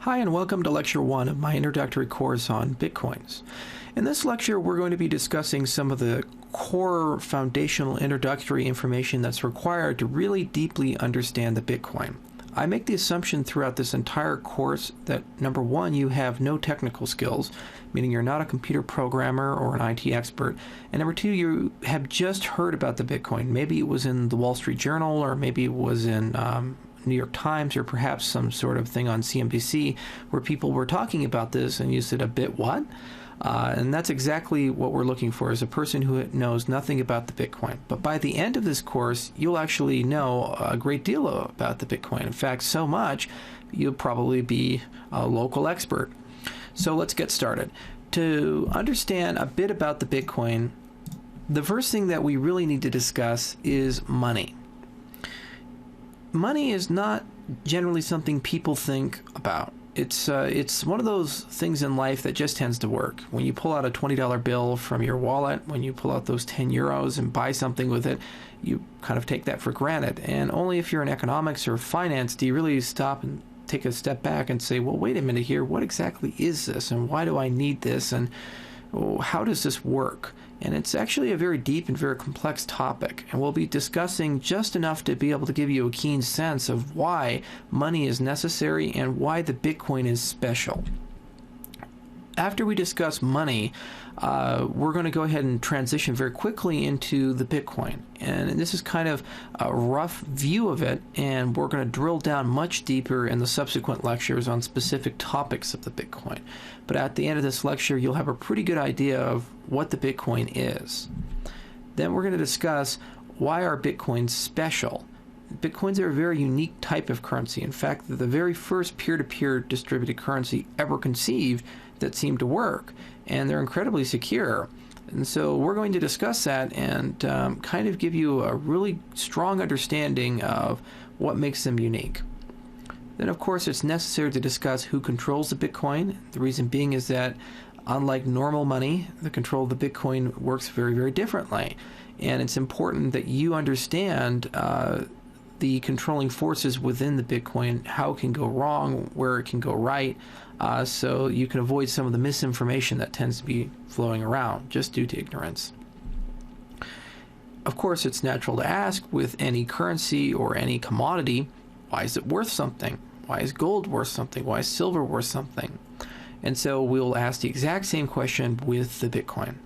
Hi and welcome to Lecture 1 of my introductory course on Bitcoins. In this lecture, we're going to be discussing some of the core foundational introductory information that's required to really deeply understand the Bitcoin. I make the assumption throughout this entire course that, number one, you have no technical skills, meaning you're not a computer programmer or an IT expert, and number two, you have just heard about the Bitcoin. Maybe it was in the Wall Street Journal, or maybe it was in New York Times, or perhaps some sort of thing on CNBC where people were talking about this and you said, a bit what? And that's exactly what we're looking for, is a person who knows nothing about the Bitcoin. But by the end of this course, you'll actually know a great deal about the Bitcoin. In fact, so much, you'll probably be a local expert. So let's get started. To understand a bit about the Bitcoin, the first thing that we really need to discuss is money. Money is not generally something people think about. It's one of those things in life that just tends to work. When you pull out a $20 bill from your wallet, when you pull out those 10 euros and buy something with it, you kind of take that for granted. And only if you're in economics or finance do you really stop and take a step back and say, well, wait a minute here, what exactly is this? And why do I need this? And how does this work? And it's actually a very deep and very complex topic, and we'll be discussing just enough to be able to give you a keen sense of why money is necessary and why the Bitcoin is special. After we discuss money, we're going to go ahead and transition very quickly into the Bitcoin. And this is kind of a rough view of it, and we're going to drill down much deeper in the subsequent lectures on specific topics of the Bitcoin. But at the end of this lecture, you'll have a pretty good idea of what the Bitcoin is. Then we're going to discuss why are Bitcoins special. Bitcoins are a very unique type of currency. In fact, they're the very first peer-to-peer distributed currency ever conceived that seemed to work, and they're incredibly secure. And so we're going to discuss that and kind of give you a really strong understanding of what makes them unique. Then, of course, it's necessary to discuss who controls the Bitcoin. The reason being is that, unlike normal money, the control of the Bitcoin works very, very differently. And it's important that you understand the controlling forces within the Bitcoin, how it can go wrong, where it can go right, so you can avoid some of the misinformation that tends to be flowing around just due to ignorance. Of course, it's natural to ask with any currency or any commodity, why is it worth something? Why is gold worth something? Why is silver worth something? And so we'll ask the exact same question with the Bitcoin.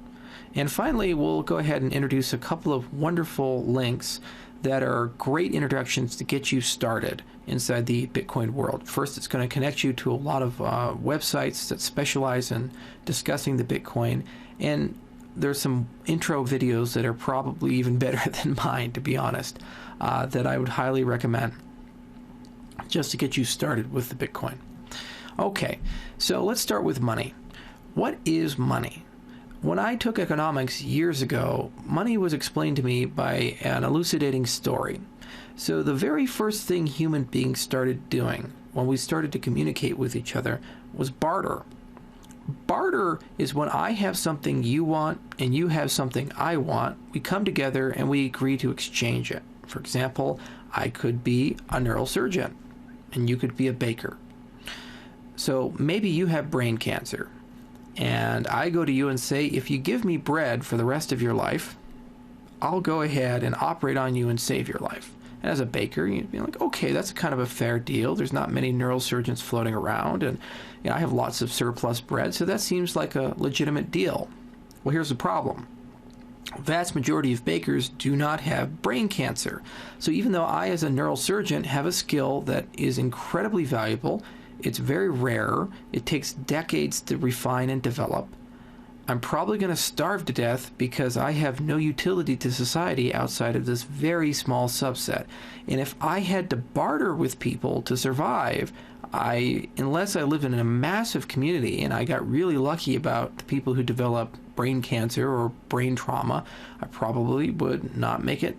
And finally, we'll go ahead and introduce a couple of wonderful links that are great introductions to get you started inside the Bitcoin world. First, it's going to connect you to a lot of websites that specialize in discussing the Bitcoin, and there's some intro videos that are probably even better than mine, to be honest, that I would highly recommend just to get you started with the Bitcoin. Okay, so let's start with money. What is money? When I took economics years ago, money was explained to me by an elucidating story. So the very first thing human beings started doing when we started to communicate with each other was barter. Barter is when I have something you want and you have something I want. We come together and we agree to exchange it. For example, I could be a neurosurgeon and you could be a baker. So maybe you have brain cancer. And I go to you and say, if you give me bread for the rest of your life, I'll go ahead and operate on you and save your life. And as a baker, you'd be like, okay, that's kind of a fair deal. There's not many neurosurgeons floating around, and I have lots of surplus bread, so that seems like a legitimate deal. Well, here's the problem. The vast majority of bakers do not have brain cancer. So even though I, as a neurosurgeon, have a skill that is incredibly valuable, it's very rare, it takes decades to refine and develop, I'm probably going to starve to death because I have no utility to society outside of this very small subset. And if I had to barter with people to survive, unless I live in a massive community and I got really lucky about the people who develop brain cancer or brain trauma, I probably would not make it.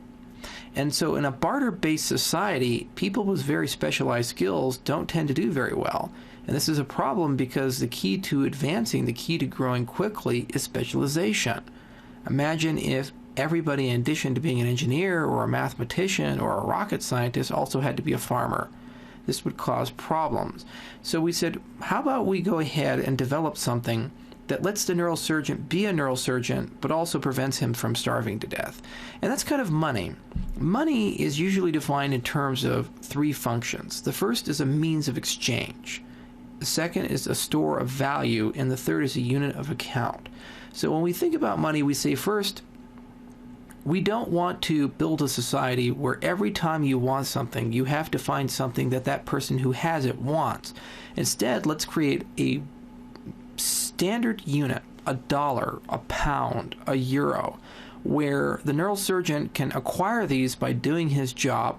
And so in a barter-based society, people with very specialized skills don't tend to do very well. And this is a problem because the key to advancing, the key to growing quickly is specialization. Imagine if everybody, in addition to being an engineer or a mathematician or a rocket scientist, also had to be a farmer. this would cause problems. So we said, how about we go ahead and develop something that lets the neurosurgeon be a neurosurgeon, but also prevents him from starving to death. And that's kind of money. Money is usually defined in terms of three functions. The first is a means of exchange. The second is a store of value, and the third is a unit of account. So when we think about money, we say first, we don't want to build a society where every time you want something, you have to find something that that person who has it wants. Instead, let's create a standard unit, a dollar, a pound, a euro, where the neurosurgeon can acquire these by doing his job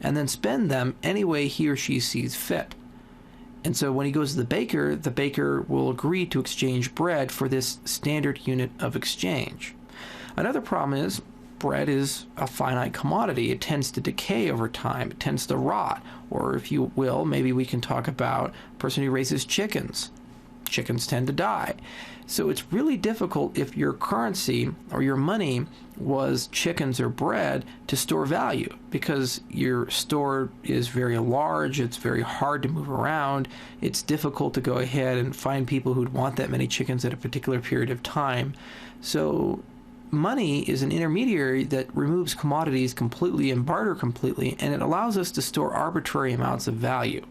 and then spend them any way he or she sees fit. And so when he goes to the baker will agree to exchange bread for this standard unit of exchange. Another problem is bread is a finite commodity. It tends to decay over time. It tends to rot. Or if you will, maybe we can talk about a person who raises chickens. Chickens tend to die. So it's really difficult if your currency or your money was chickens or bread to store value, because your store is very large, it's very hard to move around, it's difficult to go ahead and find people who'd want that many chickens at a particular period of time. So money is an intermediary that removes commodities completely and barter completely, and it allows us to store arbitrary amounts of value.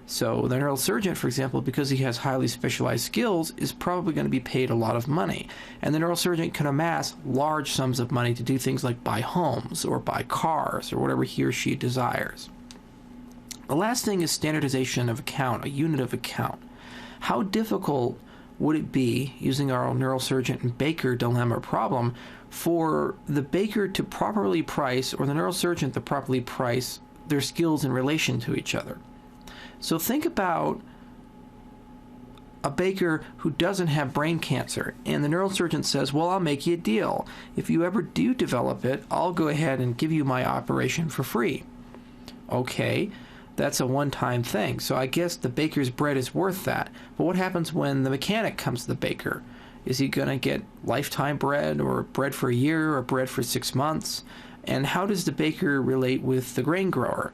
So the neurosurgeon, for example, because he has highly specialized skills, is probably going to be paid a lot of money. And the neurosurgeon can amass large sums of money to do things like buy homes or buy cars or whatever he or she desires. The last thing is standardization of account, a unit of account. How difficult would it be, using our neurosurgeon and baker dilemma problem, for the baker to properly price, or the neurosurgeon to properly price, their skills in relation to each other? So think about a baker who doesn't have brain cancer, and the neurosurgeon says, well, I'll make you a deal. If you ever do develop it, I'll go ahead and give you my operation for free. Okay, that's a one-time thing. So I guess the baker's bread is worth that. But what happens when the mechanic comes to the baker? Is he going to get lifetime bread, or bread for a year, or bread for 6 months? And how does the baker relate with the grain grower?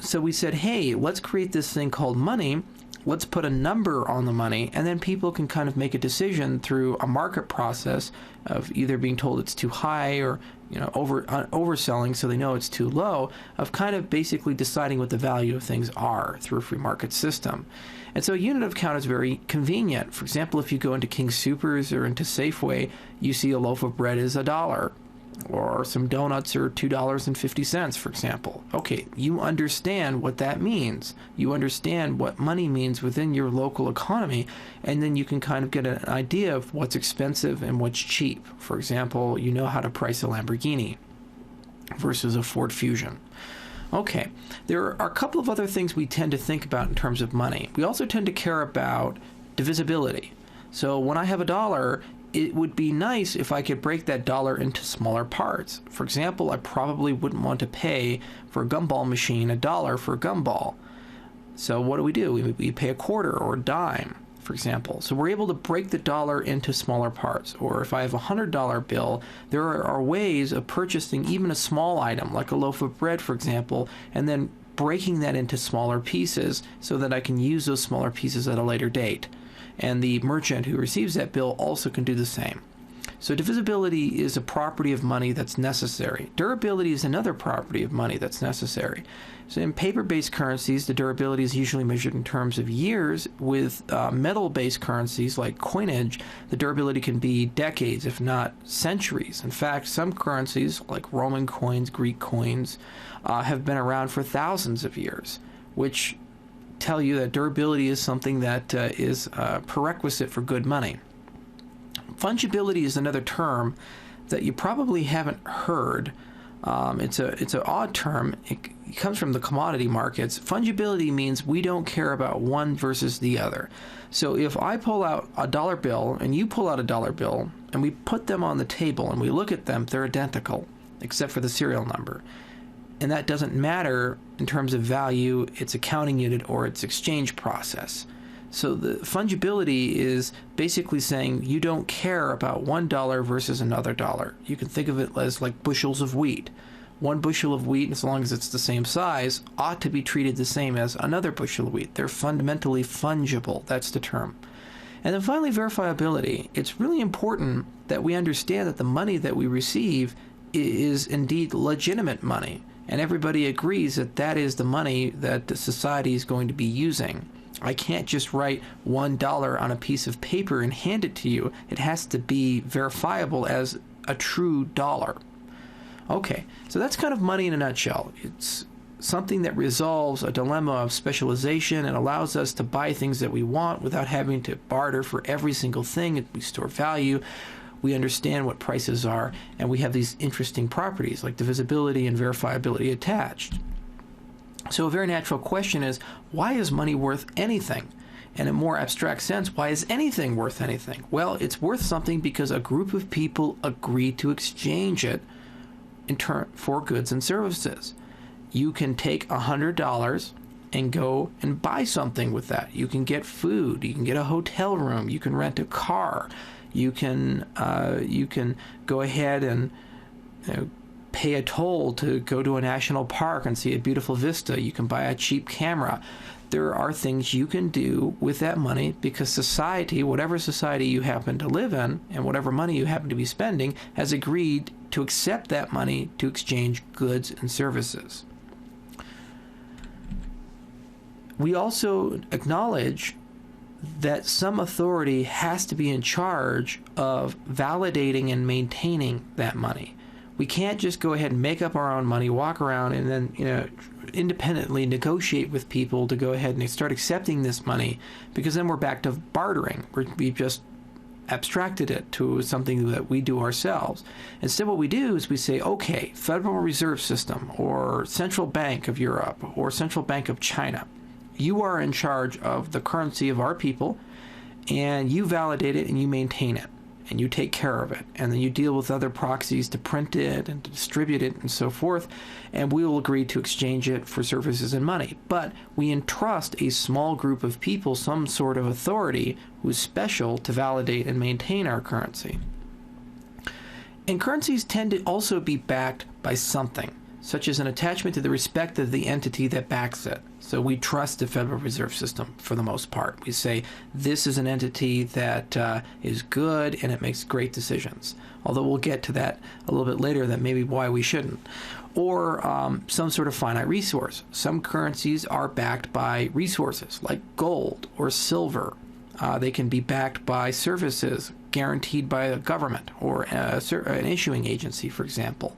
So we said, hey, let's create this thing called money. Let's put a number on the money, and then people can kind of make a decision through a market process of either being told it's too high, or overselling so they know it's too low, of kind of basically deciding what the value of things are through a free market system. And so a unit of account is very convenient. For example, if you go into King Soopers or into Safeway, you see a loaf of bread is $1. Or some donuts are $2.50, for example. Okay, you understand what that means. You understand what money means within your local economy, and then you can kind of get an idea of what's expensive and what's cheap. For example, you know how to price a Lamborghini versus a Ford Fusion. Okay, there are a couple of other things we tend to think about in terms of money. We also tend to care about divisibility. So when I have $1, it would be nice if I could break that dollar into smaller parts. For example, I probably wouldn't want to pay for a gumball machine $1 for a gumball. So what do? We pay a quarter or a dime, for example. So we're able to break the dollar into smaller parts. Or if I have a $100 bill, there are ways of purchasing even a small item, like a loaf of bread, for example, and then breaking that into smaller pieces so that I can use those smaller pieces at a later date. And the merchant who receives that bill also can do the same. So divisibility is a property of money that's necessary. Durability is another property of money that's necessary. So in paper-based currencies, the durability is usually measured in terms of years. With metal-based currencies like coinage, the durability can be decades, if not centuries. In fact, some currencies, like Roman coins, Greek coins, have been around for thousands of years, which tell you that durability is something that is a prerequisite for good money. Fungibility is another term that you probably haven't heard. It's an odd term. It comes from the commodity markets. Fungibility means we don't care about one versus the other. So if I pull out a dollar bill and you pull out a dollar bill and we put them on the table and we look at them, they're identical except for the serial number. And that doesn't matter in terms of value, its accounting unit, or its exchange process. So the fungibility is basically saying you don't care about $1 versus another dollar. You can think of it as like bushels of wheat. one bushel of wheat, as long as it's the same size, ought to be treated the same as another bushel of wheat. They're fundamentally fungible. That's the term. And then finally, verifiability. It's really important that we understand that the money that we receive is indeed legitimate money. And everybody agrees that that is the money that the society is going to be using. I can't just write $1 on a piece of paper and hand it to you. It has to be verifiable as a true dollar. Okay, so that's kind of money in a nutshell. It's something that resolves a dilemma of specialization and allows us to buy things that we want without having to barter for every single thing. We store value, we understand what prices are, and we have these interesting properties like divisibility and verifiability attached. So a very natural question is, why is money worth anything? In a more abstract sense, why is anything worth anything? Well, it's worth something because a group of people agree to exchange it in turn for goods and services. You can take $100 and go and buy something with that. You can get food. You can get a hotel room. You can rent a car. You can go ahead and pay a toll to go to a national park and see a beautiful vista. You can buy a cheap camera. There are things you can do with that money because society, whatever society you happen to live in and whatever money you happen to be spending, has agreed to accept that money to exchange goods and services. We also acknowledge that some authority has to be in charge of validating and maintaining that money. We can't just go ahead and make up our own money, walk around, and then independently negotiate with people to go ahead and start accepting this money, because then we're back to bartering. We've just abstracted it to something that we do ourselves. Instead, what we do is we say, okay, Federal Reserve System, or Central Bank of Europe, or Central Bank of China, you are in charge of the currency of our people, and you validate it and you maintain it, and you take care of it, and then you deal with other proxies to print it and to distribute it and so forth, and we will agree to exchange it for services and money. But we entrust a small group of people some sort of authority who's special to validate and maintain our currency. And currencies tend to also be backed by something, such as an attachment to the respect of the entity that backs it. So we trust the Federal Reserve System for the most part. We say this is an entity that is good and it makes great decisions. Although we'll get to that a little bit later, that may be why we shouldn't. Or some sort of finite resource. Some currencies are backed by resources like gold or silver. They can be backed by services guaranteed by a government or an issuing agency, for example.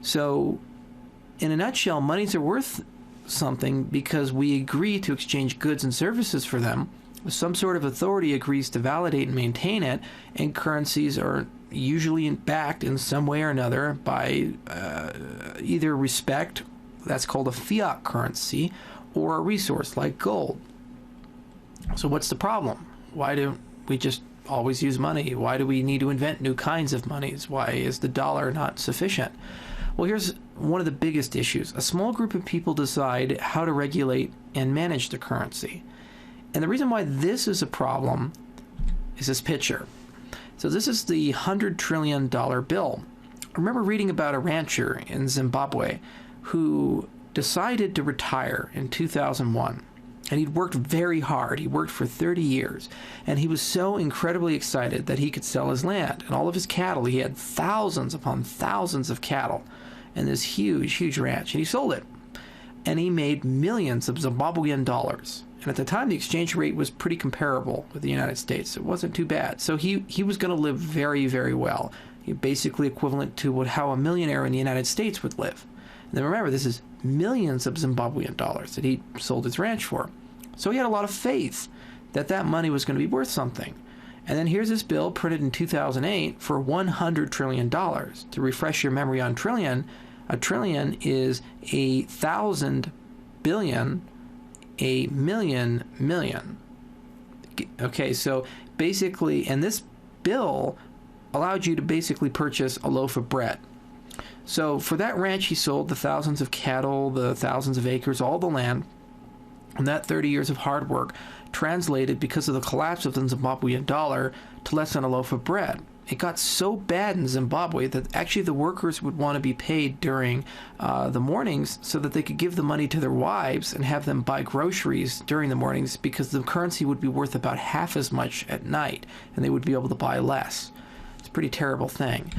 So in a nutshell, monies are worth something because we agree to exchange goods and services for them. Some sort of authority agrees to validate and maintain it, and currencies are usually backed in some way or another by either respect, that's called a fiat currency, or a resource like gold. So what's the problem? Why don't we just always use money? Why do we need to invent new kinds of monies? Why is the dollar not sufficient? Well, here's one of the biggest issues. A small group of people decide how to regulate and manage the currency. And the reason why this is a problem is this picture. So this is the $100 trillion bill. I remember reading about a rancher in Zimbabwe who decided to retire in 2001. And he'd worked very hard. He worked for 30 years. And he was so incredibly excited that he could sell his land and all of his cattle. He had thousands upon thousands of cattle and this huge, huge ranch. And he sold it. And he made millions of Zimbabwean dollars. And at the time, the exchange rate was pretty comparable with the United States. It wasn't too bad. So he was going to live very, very well. Basically equivalent to how a millionaire in the United States would live. And then remember, this is millions of Zimbabwean dollars that he sold his ranch for. So he had a lot of faith that that money was going to be worth something. And then here's this bill printed in 2008 for $100 trillion. To refresh your memory on trillion, a trillion is 1,000 billion, a million. Okay, so basically, and this bill allowed you to basically purchase a loaf of bread. So for that ranch, he sold the thousands of cattle, the thousands of acres, all the land, and that 30 years of hard work translated, because of the collapse of the Zimbabwean dollar, to less than a loaf of bread. It got so bad in Zimbabwe that actually the workers would want to be paid during the mornings so that they could give the money to their wives and have them buy groceries during the mornings, because the currency would be worth about half as much at night and they would be able to buy less. It's a pretty terrible thing.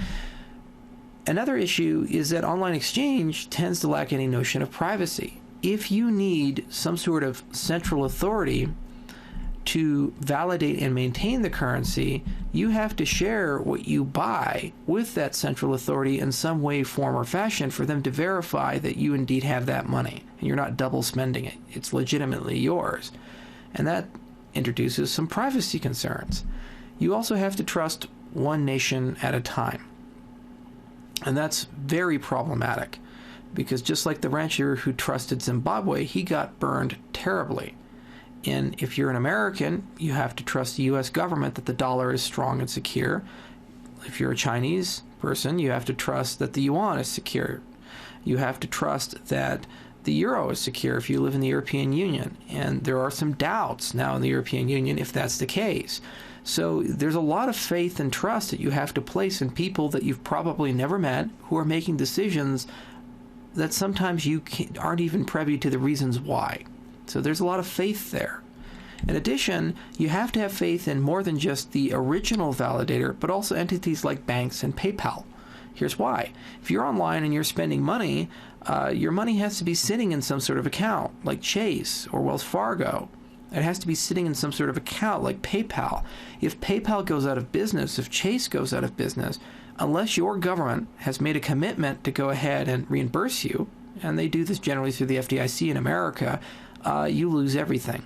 Another issue is that online exchange tends to lack any notion of privacy. If you need some sort of central authority to validate and maintain the currency, you have to share what you buy with that central authority in some way, form, or fashion for them to verify that you indeed have that money and you're not double spending it. It's legitimately yours. And that introduces some privacy concerns. You also have to trust one nation at a time. And that's very problematic, because just like the rancher who trusted Zimbabwe, he got burned terribly. And if you're an American, you have to trust the U.S. government that the dollar is strong and secure. If you're a Chinese person, you have to trust that the yuan is secure. You have to trust that the euro is secure if you live in the European Union. And there are some doubts now in the European Union if that's the case. So there's a lot of faith and trust that you have to place in people that you've probably never met, who are making decisions that sometimes you aren't even privy to the reasons why. So there's a lot of faith there. In addition, you have to have faith in more than just the original validator, but also entities like banks and PayPal. Here's why. If you're online and you're spending money, your money has to be sitting in some sort of account, like Chase or Wells Fargo. It has to be sitting in some sort of account, like PayPal. If PayPal goes out of business, if Chase goes out of business, unless your government has made a commitment to go ahead and reimburse you, and they do this generally through the FDIC in America, you lose everything.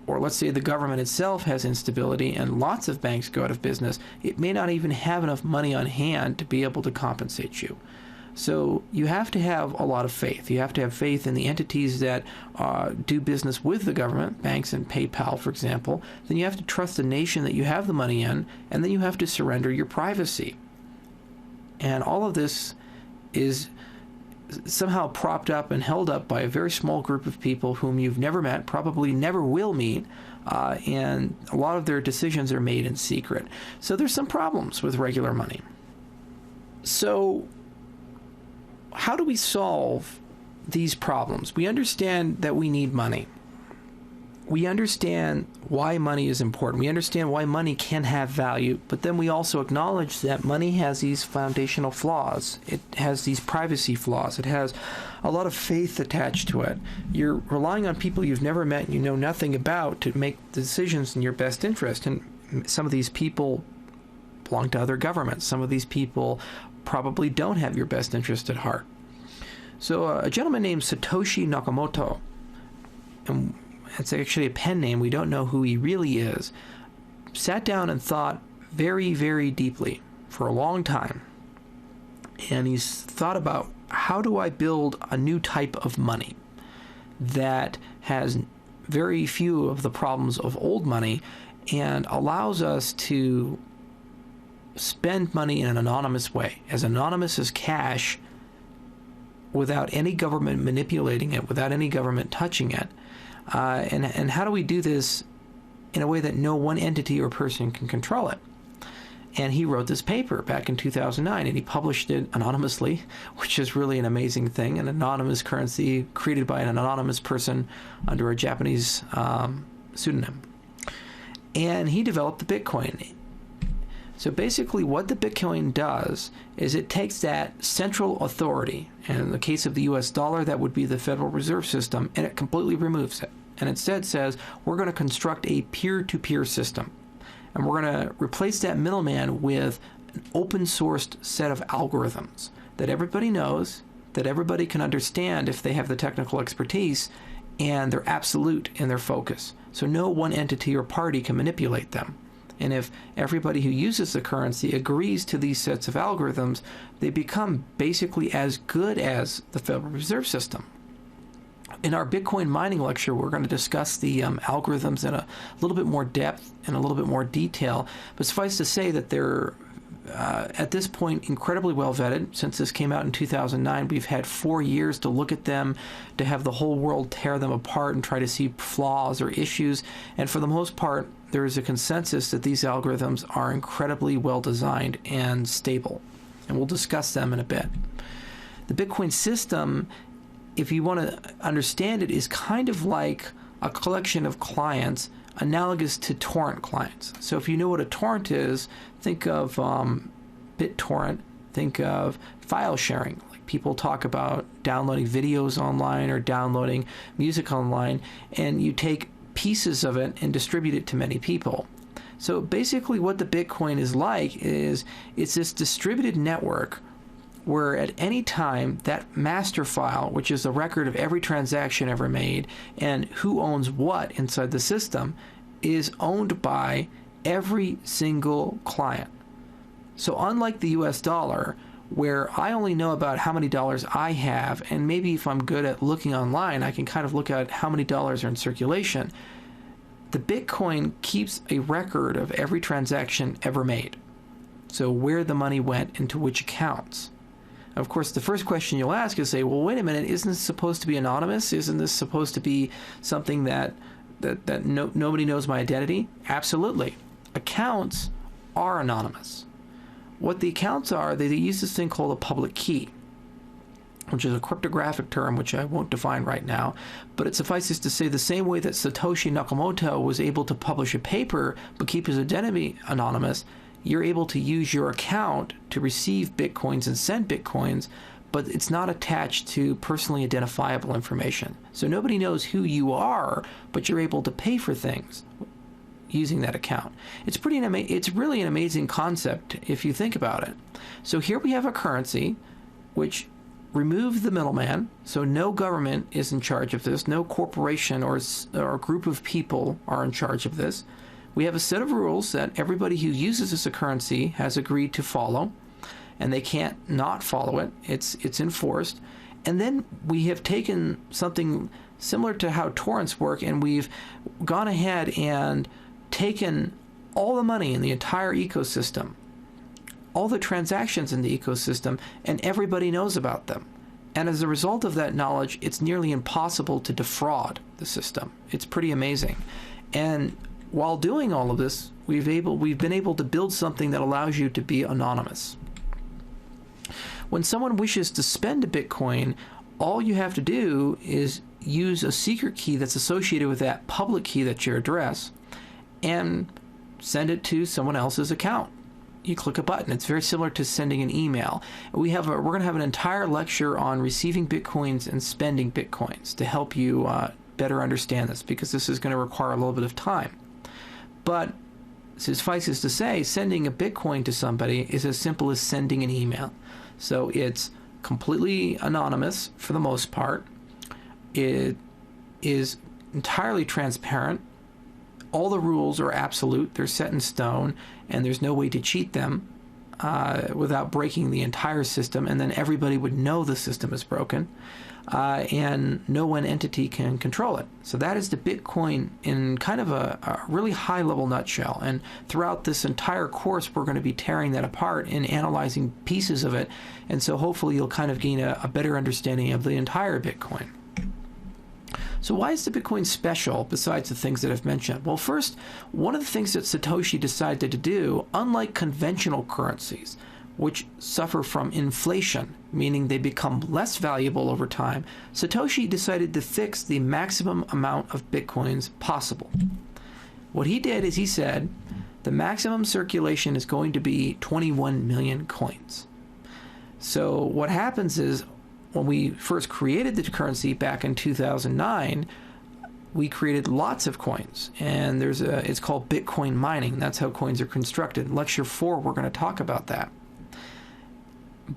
Or let's say the government itself has instability and lots of banks go out of business, it may not even have enough money on hand to be able to compensate you. So you have to have a lot of faith. You have to have faith in the entities that do business with the government, banks and PayPal, for example. Then you have to trust the nation that you have the money in, and then you have to surrender your privacy. And all of this is somehow propped up and held up by a very small group of people whom you've never met, probably never will meet, and a lot of their decisions are made in secret. So there's some problems with regular money. So how do we solve these problems? We understand that we need money. We understand why money is important. We understand why money can have value, but then we also acknowledge that money has these foundational flaws. It has these privacy flaws. It has a lot of faith attached to it. You're relying on people you've never met and you know nothing about to make decisions in your best interest. And some of these people belong to other governments. Some of these people probably don't have your best interest at heart. So a gentleman named Satoshi Nakamoto, and it's actually a pen name, we don't know who he really is, sat down and thought very, very deeply for a long time. And he's thought about, how do I build a new type of money that has very few of the problems of old money and allows us to spend money in an anonymous way, as anonymous as cash, without any government manipulating it, without any government touching it. And how do we do this in a way that no one entity or person can control it? And he wrote this paper back in 2009, and he published it anonymously, which is really an amazing thing, an anonymous currency created by an anonymous person under a Japanese pseudonym. And he developed the Bitcoin. So basically what the Bitcoin does is it takes that central authority, and in the case of the US dollar, that would be the Federal Reserve System, and it completely removes it. And instead says, we're going to construct a peer-to-peer system. And we're going to replace that middleman with an open-sourced set of algorithms that everybody knows, that everybody can understand if they have the technical expertise, and they're absolute in their focus. So no one entity or party can manipulate them. And if everybody who uses the currency agrees to these sets of algorithms, they become basically as good as the Federal Reserve System. In our Bitcoin mining lecture, we're going to discuss the algorithms in a little bit more depth and a little bit more detail. But suffice to say that they're at this point, incredibly well vetted. Since this came out in 2009, we've had 4 years to look at them, to have the whole world tear them apart and try to see flaws or issues. And for the most part, there is a consensus that these algorithms are incredibly well designed and stable. And we'll discuss them in a bit. The Bitcoin system, if you want to understand it, is kind of like a collection of clients analogous to torrent clients. So if you know what a torrent is, think of BitTorrent, think of file sharing. Like people talk about downloading videos online or downloading music online, and you take pieces of it and distribute it to many people. So basically what the Bitcoin is like is it's this distributed network where at any time that master file, which is the record of every transaction ever made and who owns what inside the system, is owned by every single client. So unlike the US dollar, where I only know about how many dollars I have, and maybe if I'm good at looking online, I can kind of look at how many dollars are in circulation, the Bitcoin keeps a record of every transaction ever made. So where the money went into which accounts. Of course, the first question you'll ask is, say, well, wait a minute, isn't this supposed to be anonymous? Isn't this supposed to be something that nobody knows my identity? Absolutely. Accounts are anonymous. What the accounts are, they use this thing called a public key, which is a cryptographic term which I won't define right now, but it suffices to say the same way that Satoshi Nakamoto was able to publish a paper but keep his identity anonymous, you're able to use your account to receive Bitcoins and send Bitcoins, but it's not attached to personally identifiable information. So nobody knows who you are, but you're able to pay for things using that account. It's really an amazing concept if you think about it. So here we have a currency which removed the middleman, so no government is in charge of this, no corporation or a group of people are in charge of this. We have a set of rules that everybody who uses this as a currency has agreed to follow, and they can't not follow it. It's enforced. And then we have taken something similar to how torrents work, and we've gone ahead and taken all the money in the entire ecosystem, all the transactions in the ecosystem, and everybody knows about them. And as a result of that knowledge, it's nearly impossible to defraud the system. It's pretty amazing. And while doing all of this, we've been able to build something that allows you to be anonymous. When someone wishes to spend a Bitcoin, all you have to do is use a secret key that's associated with that public key that's your address and send it to someone else's account. You click a button. It's very similar to sending an email. We're going to have an entire lecture on receiving Bitcoins and spending Bitcoins to help you better understand this, because this is going to require a little bit of time. But suffices to say, sending a Bitcoin to somebody is as simple as sending an email. So it's completely anonymous for the most part. It is entirely transparent. All the rules are absolute. They're set in stone, and there's no way to cheat them without breaking the entire system, and then everybody would know the system is broken, and no one entity can control it. So that is the Bitcoin in kind of a really high-level nutshell. And throughout this entire course, we're going to be tearing that apart and analyzing pieces of it, and so hopefully you'll kind of gain a better understanding of the entire Bitcoin. So why is the Bitcoin special besides the things that I've mentioned? Well, first, one of the things that Satoshi decided to do, unlike conventional currencies, which suffer from inflation, meaning they become less valuable over time, Satoshi decided to fix the maximum amount of Bitcoins possible. What he did is he said, the maximum circulation is going to be 21 million coins. So what happens is, when we first created the currency back in 2009, we created lots of coins, and it's called Bitcoin mining. That's how coins are constructed. In Lecture 4, we're going to talk about that.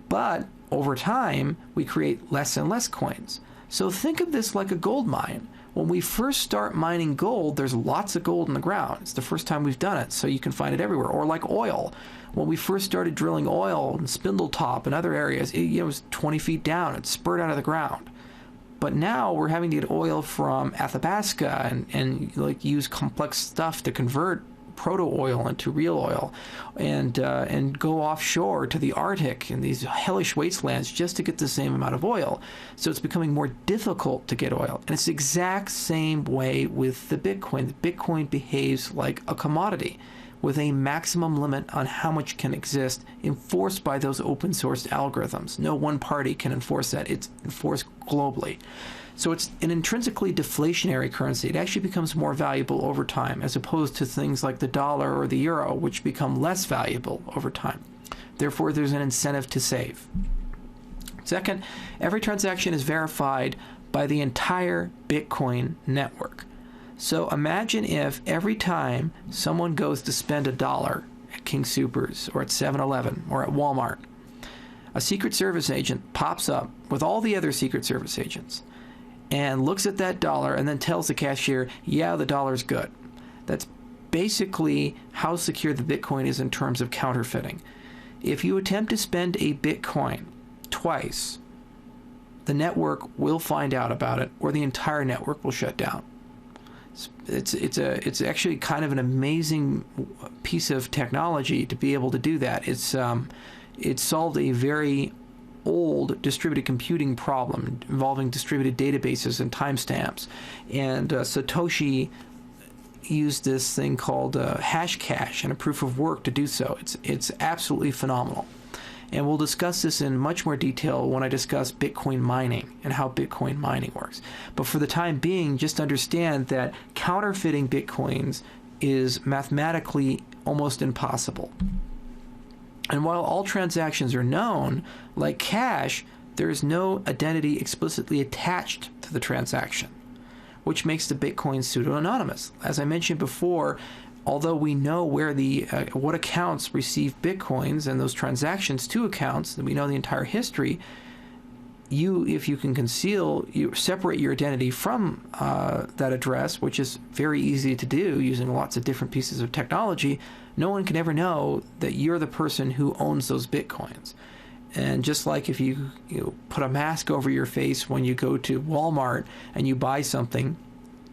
But over time, we create less and less coins. So think of this like a gold mine. When we first start mining gold, there's lots of gold in the ground. It's the first time we've done it, so you can find it everywhere. Or like oil. When we first started drilling oil in Spindletop and other areas, it was 20 feet down. It spurred out of the ground. But now we're having to get oil from Athabasca and like use complex stuff to convert proto-oil into real oil, and go offshore to the Arctic in these hellish wastelands just to get the same amount of oil. So it's becoming more difficult to get oil. And it's the exact same way with the Bitcoin. The Bitcoin behaves like a commodity with a maximum limit on how much can exist, enforced by those open source algorithms. No one party can enforce that. It's enforced globally. So it's an intrinsically deflationary currency. It actually becomes more valuable over time, as opposed to things like the dollar or the euro, which become less valuable over time. Therefore, there's an incentive to save. Second, every transaction is verified by the entire Bitcoin network. So imagine if every time someone goes to spend $1 at King Soopers or at 7-Eleven or at Walmart, a Secret Service agent pops up with all the other Secret Service agents and looks at that dollar and then tells the cashier, yeah, the dollar's good. That's basically how secure the Bitcoin is in terms of counterfeiting. If you attempt to spend a Bitcoin twice, the network will find out about it, or the entire network will shut down. It's actually kind of an amazing piece of technology to be able to do that. It solved a very old distributed computing problem involving distributed databases and timestamps. And Satoshi used this thing called Hashcash and a proof of work to do so. It's absolutely phenomenal. And we'll discuss this in much more detail when I discuss Bitcoin mining and how Bitcoin mining works. But for the time being, just understand that counterfeiting Bitcoins is mathematically almost impossible. And while all transactions are known, like cash, there is no identity explicitly attached to the transaction, which makes the Bitcoin pseudo-anonymous. As I mentioned before, although we know where what accounts receive Bitcoins and those transactions to accounts, and we know the entire history, if you can separate your identity from that address, which is very easy to do using lots of different pieces of technology, no one can ever know that you're the person who owns those Bitcoins. And just like if you put a mask over your face when you go to Walmart and you buy something,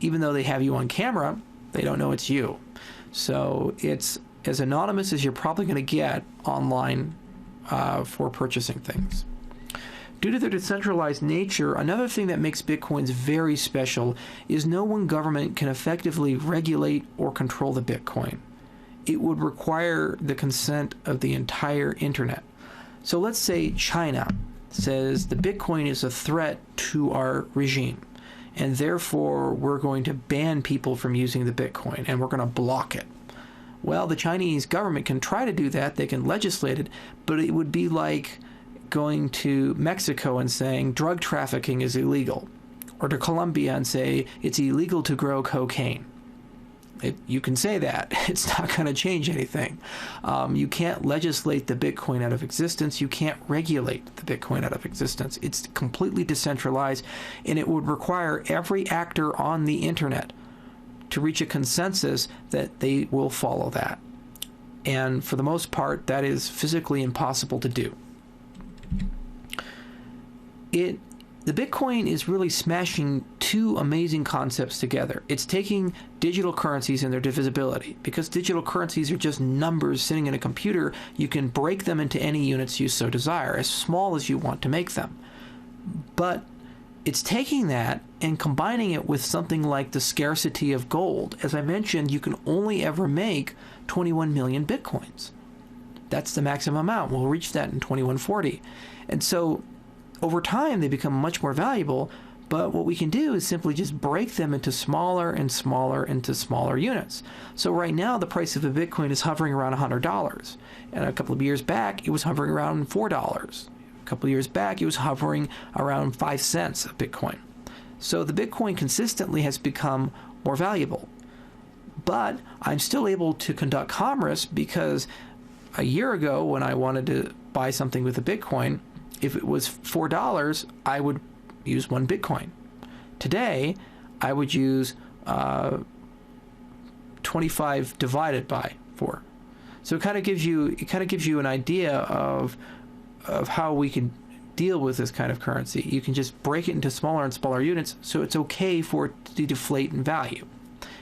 even though they have you on camera, they don't know it's you. So it's as anonymous as you're probably going to get online for purchasing things. Due to their decentralized nature, another thing that makes Bitcoins very special is no one government can effectively regulate or control the Bitcoin. It would require the consent of the entire internet. So let's say China says the Bitcoin is a threat to our regime, and therefore we're going to ban people from using the Bitcoin, and we're going to block it. Well, the Chinese government can try to do that. They can legislate it, but it would be like going to Mexico and saying drug trafficking is illegal, or to Colombia and say it's illegal to grow cocaine. You can say that. It's not going to change anything. You can't legislate the Bitcoin out of existence. You can't regulate the Bitcoin out of existence. It's completely decentralized, and it would require every actor on the internet to reach a consensus that they will follow that. And for the most part, that is physically impossible to do. The Bitcoin is really smashing two amazing concepts together. It's taking digital currencies and their divisibility. Because digital currencies are just numbers sitting in a computer, you can break them into any units you so desire, as small as you want to make them. But it's taking that and combining it with something like the scarcity of gold. As I mentioned, you can only ever make 21 million Bitcoins. That's the maximum amount. We'll reach that in 2140. And so over time, they become much more valuable, but what we can do is simply just break them into smaller and smaller into smaller units. So right now, the price of a Bitcoin is hovering around $100. And a couple of years back, it was hovering around $4. A couple of years back, it was hovering around 5 cents a Bitcoin. So the Bitcoin consistently has become more valuable. But I'm still able to conduct commerce because a year ago, when I wanted to buy something with a Bitcoin, if it was $4, I would use 1 Bitcoin. Today, I would use 25 divided by 4. So it kind of gives you an idea of how we can deal with this kind of currency. You can just break it into smaller and smaller units, so it's okay for it to deflate in value.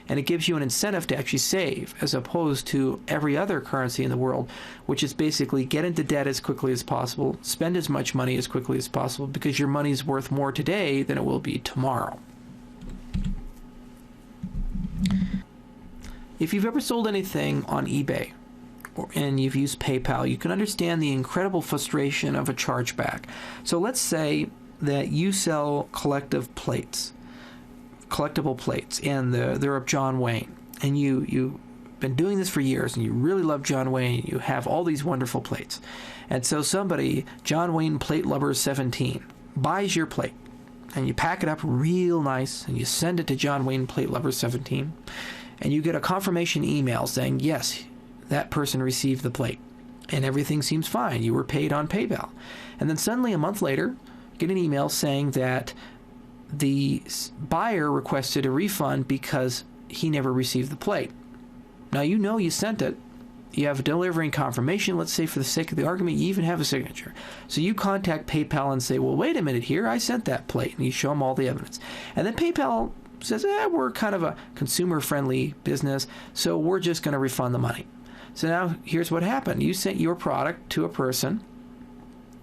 and it gives you an incentive to actually save, as opposed to every other currency in the world, which is basically get into debt as quickly as possible, spend as much money as quickly as possible, because your money's worth more today than it will be tomorrow. If you've ever sold anything on eBay and you've used PayPal, you can understand the incredible frustration of a chargeback. So let's say that you sell collectible plates, and they're of John Wayne, and you've been doing this for years, and you really love John Wayne. You have all these wonderful plates, and so somebody, John Wayne Plate Lover 17, buys your plate, and you pack it up real nice, and you send it to John Wayne Plate Lover 17, and you get a confirmation email saying, yes, that person received the plate, and everything seems fine. You were paid on PayPal. And then suddenly, a month later, get an email saying that the buyer requested a refund because he never received the plate. Now, you know you sent it. You have a delivering confirmation. Let's say, for the sake of the argument, you even have a signature. So you contact PayPal and say, well, wait a minute here. I sent that plate. And you show them all the evidence. And then PayPal says, we're kind of a consumer-friendly business, so we're just going to refund the money. So now here's what happened. You sent your product to a person,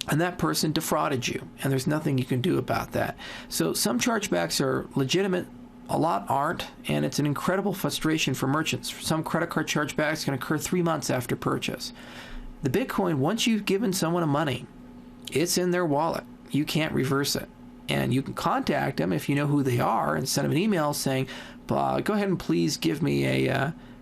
and that person defrauded you, and there's nothing you can do about that. So some chargebacks are legitimate, a lot aren't, and it's an incredible frustration for merchants. Some credit card chargebacks can occur 3 months after purchase. The Bitcoin, once you've given someone money, it's in their wallet. You can't reverse it. And you can contact them if you know who they are and send them an email saying, go ahead and please give me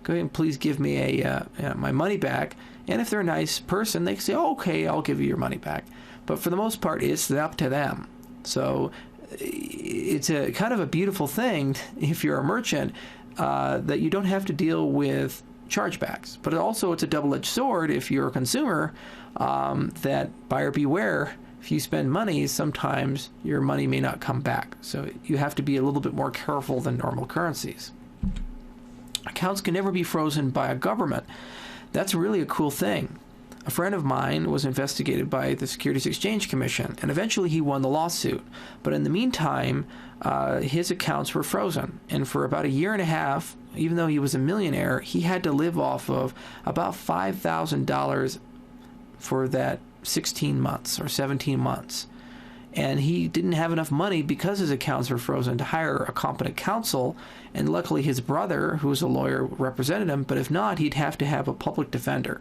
my money back. And if they're a nice person, they can say, okay, I'll give you your money back. But for the most part, it's up to them. So it's a kind of a beautiful thing if you're a merchant that you don't have to deal with chargebacks. But also it's a double-edged sword if you're a consumer, that buyer beware. If you spend money, sometimes your money may not come back. So you have to be a little bit more careful than normal currencies. Accounts can never be frozen by a government. That's really a cool thing. A friend of mine was investigated by the Securities Exchange Commission, and eventually he won the lawsuit. But in the meantime, his accounts were frozen. And for about a year and a half, even though he was a millionaire, he had to live off of about $5,000 for that 16 months or 17 months. And he didn't have enough money because his accounts were frozen to hire a competent counsel. And luckily his brother, who was a lawyer, represented him. But if not, he'd have to have a public defender.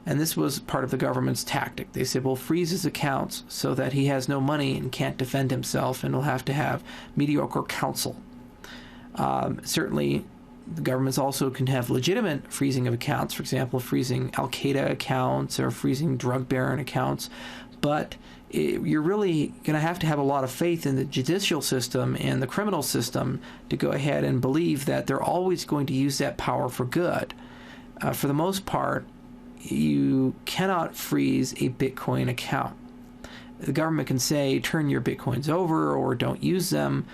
And this was part of the government's tactic. They said, well, freeze his accounts so that he has no money and can't defend himself, and he'll have to have mediocre counsel. Certainly, the governments also can have legitimate freezing of accounts, for example, freezing Al-Qaeda accounts or freezing drug baron accounts. But you're really going to have a lot of faith in the judicial system and the criminal system to go ahead and believe that they're always going to use that power for good. For the most part, you cannot freeze a Bitcoin account. The government can say, turn your Bitcoins over or don't use them.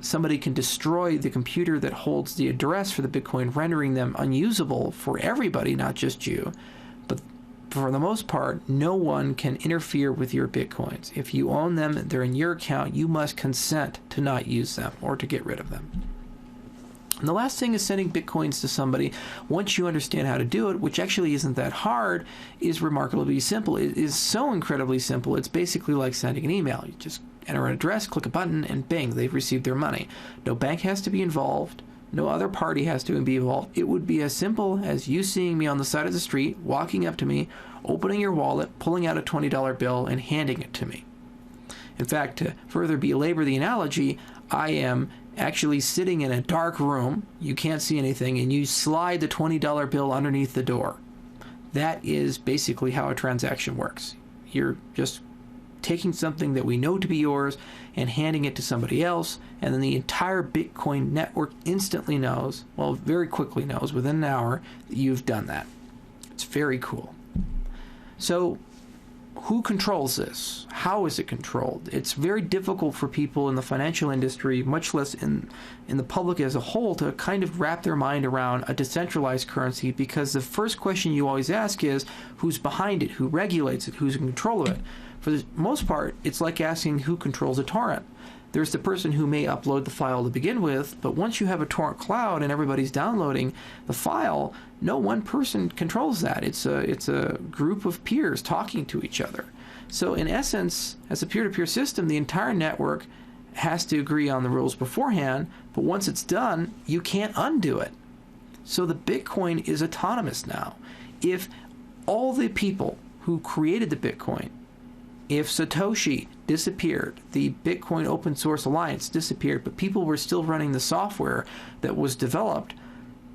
Somebody can destroy the computer that holds the address for the Bitcoin, rendering them unusable for everybody, not just you. But for the most part, no one can interfere with your Bitcoins. If you own them, they're in your account, you must consent to not use them or to get rid of them. And the last thing is sending Bitcoins to somebody. Once you understand how to do it, which actually isn't that hard, is remarkably simple. It is so incredibly simple. It's basically like sending an email. You just enter an address, click a button, and bing, they've received their money. No bank has to be involved. No other party has to be involved. It would be as simple as you seeing me on the side of the street, walking up to me, opening your wallet, pulling out a $20 bill, and handing it to me. In fact, to further belabor the analogy, I am actually sitting in a dark room, you can't see anything, and you slide the $20 bill underneath the door. That is basically how a transaction works. You're just taking something that we know to be yours and handing it to somebody else, and then the entire Bitcoin network instantly knows, well, very quickly knows, within an hour, that you've done that. It's very cool. So, who controls this? How is it controlled? It's very difficult for people in the financial industry, much less in the public as a whole, to kind of wrap their mind around a decentralized currency, because the first question you always ask is, who's behind it? Who regulates it? Who's in control of it? For the most part, it's like asking who controls a torrent. There's the person who may upload the file to begin with, but once you have a torrent cloud and everybody's downloading the file, no one person controls that. It's a group of peers talking to each other. So in essence, as a peer-to-peer system, the entire network has to agree on the rules beforehand, but once it's done, you can't undo it. So the Bitcoin is autonomous now. If all the people who created the Bitcoin, if Satoshi disappeared, the Bitcoin Open Source Alliance disappeared, but people were still running the software that was developed,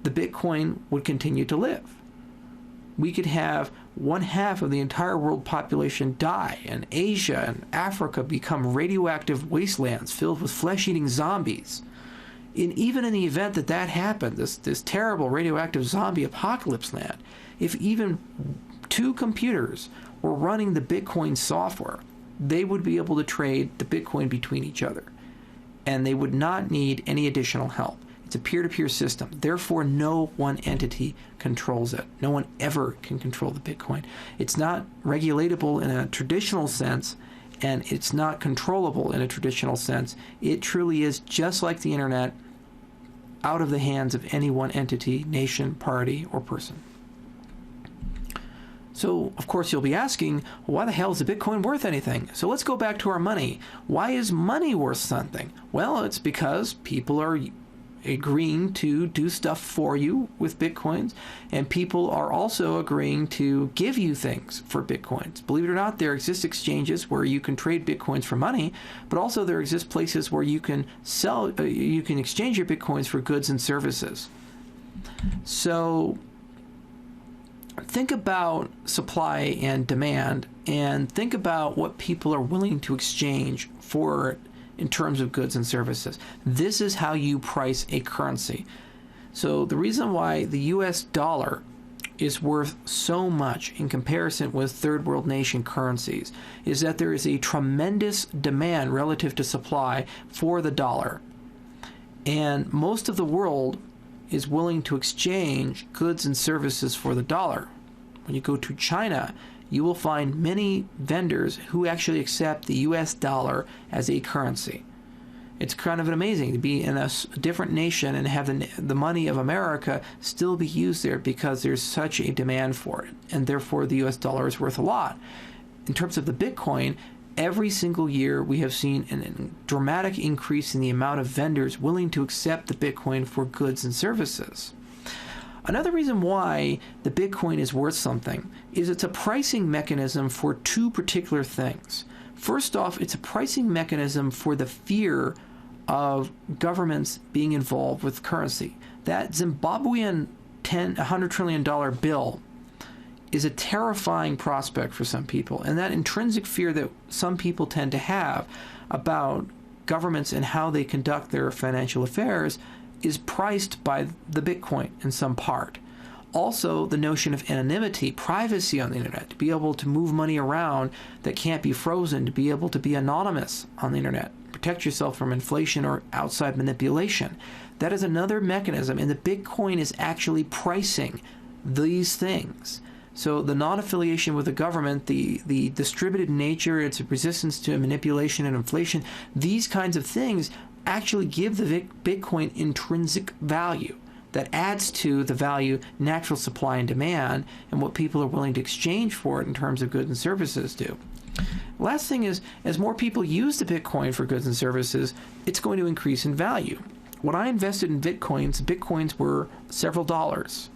the Bitcoin would continue to live. We could have 1/2 of the entire world population die, and Asia and Africa become radioactive wastelands filled with flesh-eating zombies. Even in the event that that happened, this terrible radioactive zombie apocalypse land, if even 2 computers were running the Bitcoin software, they would be able to trade the Bitcoin between each other, and they would not need any additional help. It's a peer-to-peer system. Therefore, no one entity controls it. No one ever can control the Bitcoin. It's not regulatable in a traditional sense, and it's not controllable in a traditional sense. It truly is just like the internet, out of the hands of any one entity, nation, party, or person. So, of course, you'll be asking, why the hell is the Bitcoin worth anything? So let's go back to our money. Why is money worth something? Well, it's because people are agreeing to do stuff for you with Bitcoins, and people are also agreeing to give you things for Bitcoins. Believe it or not, there exist exchanges where you can trade Bitcoins for money, but also there exist places where you can you can exchange your Bitcoins for goods and services. So think about supply and demand, and think about what people are willing to exchange for it in terms of goods and services. This is how you price a currency. So the reason why the US dollar is worth so much in comparison with third world nation currencies is that there is a tremendous demand relative to supply for the dollar. And most of the world is willing to exchange goods and services for the dollar. When you go to China, you will find many vendors who actually accept the US dollar as a currency. It's kind of amazing to be in a different nation and have the money of America still be used there because there's such a demand for it, and therefore the US dollar is worth a lot. In terms of the Bitcoin, every single year we have seen a dramatic increase in the amount of vendors willing to accept the Bitcoin for goods and services. Another reason why the Bitcoin is worth something is it's a pricing mechanism for 2 particular things. First off, it's a pricing mechanism for the fear of governments being involved with currency. That Zimbabwean $100 trillion bill is a terrifying prospect for some people, and that intrinsic fear that some people tend to have about governments and how they conduct their financial affairs is priced by the Bitcoin in some part. Also, the notion of anonymity, privacy on the internet, to be able to move money around that can't be frozen, to be able to be anonymous on the internet, protect yourself from inflation or outside manipulation. That is another mechanism, and the Bitcoin is actually pricing these things. So the non-affiliation with the government, the distributed nature, its resistance to manipulation and inflation, these kinds of things actually give the Bitcoin intrinsic value that adds to the value, natural supply and demand, and what people are willing to exchange for it in terms of goods and services do. Last thing is, as more people use the Bitcoin for goods and services, it's going to increase in value. When I invested in Bitcoins were several dollars.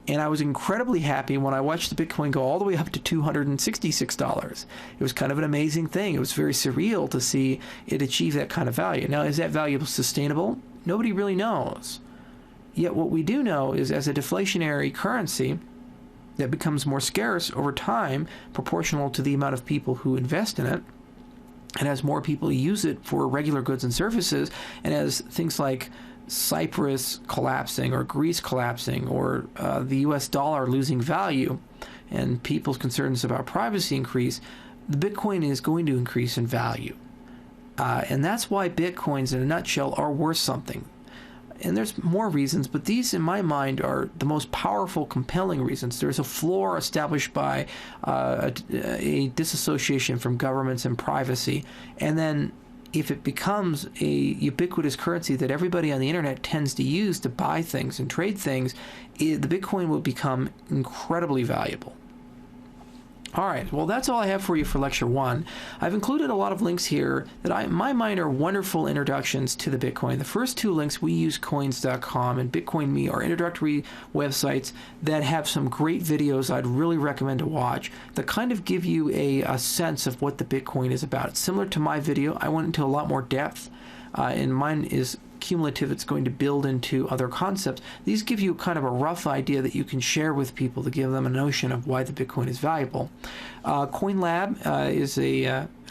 And I was incredibly happy when I watched the Bitcoin go all the way up to $266. It was kind of an amazing thing. It was very surreal to see it achieve that kind of value. Now, is that value sustainable? Nobody really knows. Yet what we do know is as a deflationary currency that becomes more scarce over time, proportional to the amount of people who invest in it, and as more people use it for regular goods and services, and as things like Cyprus collapsing or Greece collapsing or the US dollar losing value and people's concerns about privacy increase, the Bitcoin is going to increase in value. And that's why Bitcoins, in a nutshell, are worth something. And there's more reasons, but these, in my mind, are the most powerful, compelling reasons. There's a floor established by a disassociation from governments and privacy. And then if it becomes a ubiquitous currency that everybody on the internet tends to use to buy things and trade things, the Bitcoin will become incredibly valuable. All right, well, that's all I have for you for Lecture 1. I've included a lot of links here that in my mind are wonderful introductions to the Bitcoin. The first two links, WeUseCoins.com and BitcoinMe, are introductory websites that have some great videos I'd really recommend to watch that kind of give you a sense of what the Bitcoin is about. It's similar to my video. I went into a lot more depth, and mine is cumulative. It's going to build into other concepts. These give you kind of a rough idea that you can share with people to give them a notion of why the Bitcoin is valuable. CoinLab is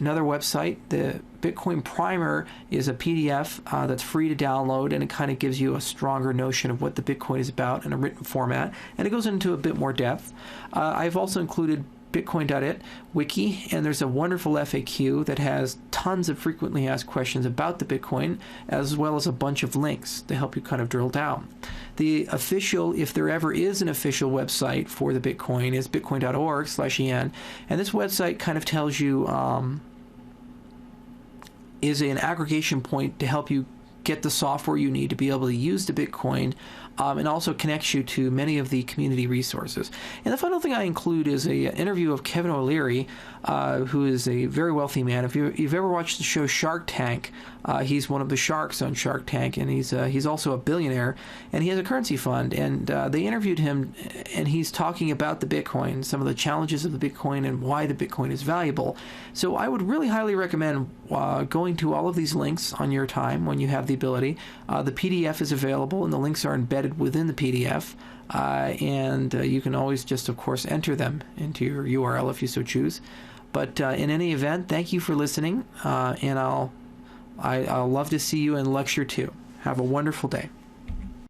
another website. The Bitcoin Primer is a PDF that's free to download, and it kind of gives you a stronger notion of what the Bitcoin is about in a written format, and it goes into a bit more depth. I've also included Bitcoin.it wiki, and there's a wonderful FAQ that has tons of frequently asked questions about the Bitcoin, as well as a bunch of links to help you kind of drill down. The official, if there ever is an official website for the Bitcoin, is bitcoin.org/en, and this website kind of tells you is an aggregation point to help you get the software you need to be able to use the Bitcoin, and also connects you to many of the community resources. And the final thing I include is an interview of Kevin O'Leary, who is a very wealthy man. If you've ever watched the show Shark Tank, he's one of the sharks on Shark Tank, and he's also a billionaire, and he has a currency fund. And they interviewed him, and he's talking about the Bitcoin, some of the challenges of the Bitcoin, and why the Bitcoin is valuable. So I would really highly recommend going to all of these links on your time when you have the ability. The PDF is available, and the links are embedded within the PDF, and you can always just, of course, enter them into your URL if you so choose. But in any event, thank you for listening, and I'll love to see you in Lecture 2. Have a wonderful day.